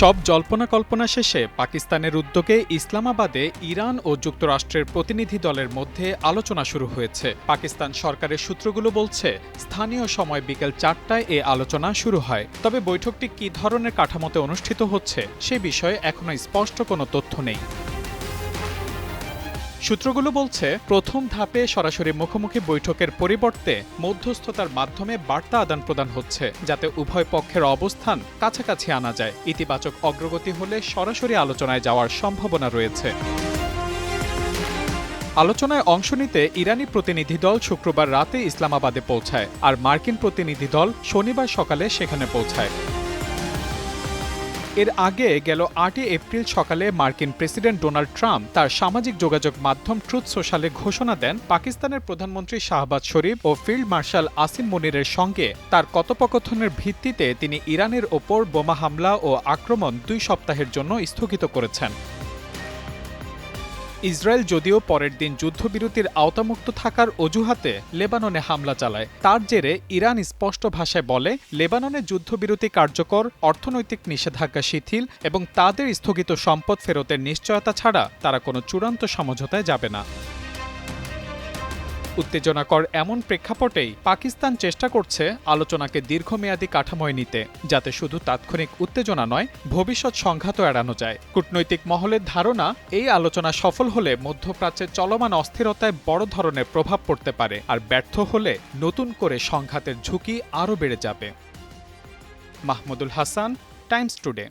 সব জল্পনা কল্পনা শেষে পাকিস্তানের উদ্যোগে ইসলামাবাদে ইরান ও যুক্তরাষ্ট্রের প্রতিনিধি দলের মধ্যে আলোচনা শুরু হয়েছে। পাকিস্তান সরকারের সূত্রগুলো বলছে, স্থানীয় সময় বিকেল ৪টায় এ আলোচনা শুরু হয়। তবে বৈঠকটি কী ধরনের কাঠামোতে অনুষ্ঠিত হচ্ছে সে বিষয়ে এখনও স্পষ্ট কোনো তথ্য নেই। সূত্রগুলো বলছে, প্রথম ধাপে সরাসরি মুখোমুখি বৈঠকের পরিবর্তে মধ্যস্থতার মাধ্যমে বার্তা আদান প্রদান হচ্ছে, যাতে উভয় পক্ষের অবস্থান কাছাকাছি আনা যায়। ইতিবাচক অগ্রগতি হলে সরাসরি আলোচনায় যাওয়ার সম্ভাবনা রয়েছে। আলোচনায় অংশ নিতে ইরানি প্রতিনিধি দল শুক্রবার রাতে ইসলামাবাদে পৌঁছায়, আর মার্কিন প্রতিনিধি দল শনিবার সকালে সেখানে পৌঁছায়। এর আগে গেল ৮ এপ্রিল সকালে মার্কিন প্রেসিডেন্ট ডোনাল্ড ট্রাম্প তার সামাজিক যোগাযোগ মাধ্যম ট্রুথ সোশ্যালে ঘোষণা দেন, পাকিস্তানের প্রধানমন্ত্রী শাহবাজ শরীফ ও ফিল্ড মার্শাল আসিম মুনিরের সঙ্গে তার কথোপকথনের ভিত্তিতে তিনি ইরানের ওপর বোমা হামলা ও আক্রমণ ২ সপ্তাহের জন্য স্থগিত করেছেন। ইসরায়েল যদিও পরের দিন যুদ্ধবিরতির আওতামুক্ত থাকার অজুহাতে লেবাননে হামলা চালায়, তার জেরে ইরান স্পষ্ট ভাষায় বলে, লেবাননে যুদ্ধবিরতি কার্যকর, অর্থনৈতিক নিষেধাজ্ঞা শিথিল এবং তাদের স্থগিত সম্পদ ফেরতের নিশ্চয়তা ছাড়া তারা কোনো চূড়ান্ত সমঝোতায় যাবে না। উত্তেজনাকর এমন প্রেক্ষাপটেই পাকিস্তান চেষ্টা করছে আলোচনাকে দীর্ঘমেয়াদী কাঠামোয় নিতে, যাতে শুধু তাৎক্ষণিক উত্তেজনা নয়, ভবিষ্যৎ সংঘাতও এড়ানো যায়। কূটনৈতিক মহলের ধারণা, এই আলোচনা সফল হলে মধ্যপ্রাচ্যের চলমান অস্থিরতায় বড় ধরনের প্রভাব পড়তে পারে, আর ব্যর্থ হলে নতুন করে সংঘাতের ঝুঁকি আরও বেড়ে যাবে। Mahmudul Hasan, Times today.